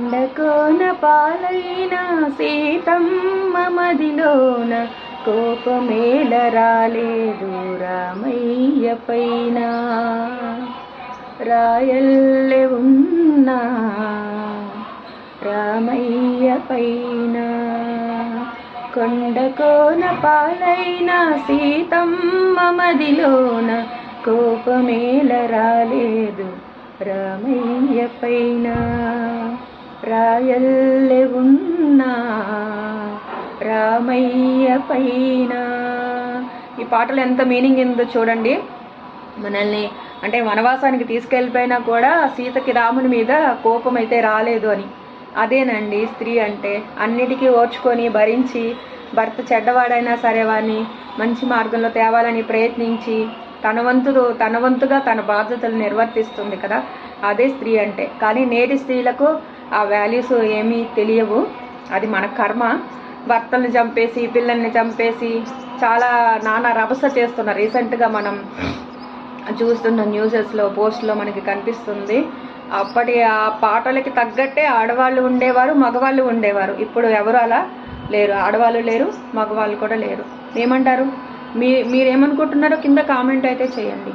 కొండకోన పాలైన సీతమ్మ మదిలోన కోపమేల రాలేదు రామయ్య పైన. రాయల్లె ఉన్నా రామయ్య పైన. కొండకోన పాలైన సీతమ్మ మదిలోన కోపమేల రాలేదు రామయ్య పైన. రాయల్లె ఉన్నా రామయ్య పైన. ఈ పాటలో ఎంత మీనింగ్ ఉందో చూడండి. మనల్ని అంటే వనవాసానికి తీసుకెళ్ళిపోయినా కూడా సీతకి రాముని మీద కోపం అయితే రాలేదు అని. అదేనండి స్త్రీ అంటే. అన్నిటికీ ఓర్చుకొని భరించి భర్త చెడ్డవాడైనా సరే వాడిని మంచి మార్గంలో తేవాలని ప్రయత్నించి తన వంతుగా తన బాధ్యతలు నిర్వర్తిస్తుంది కదా, అదే స్త్రీ అంటే. కానీ నేటి స్త్రీలకు ఆ వాల్యూస్ ఏమీ తెలియవు. అది మన కర్మ. భర్తల్ని చంపేసి పిల్లల్ని చంపేసి చాలా నానా రభస చేస్తున్నారు. రీసెంట్గా మనం చూస్తున్న న్యూసెస్లో పోస్ట్లో మనకి కనిపిస్తుంది. అప్పటి ఆ పాటలకి తగ్గట్టే ఆడవాళ్ళు ఉండేవారు, మగవాళ్ళు ఉండేవారు. ఇప్పుడు ఎవరు అలా లేరు. ఆడవాళ్ళు లేరు, మగవాళ్ళు కూడా లేరు. ఏమంటారు? మీరేమనుకుంటున్నారో కింద కామెంట్ అయితే చేయండి.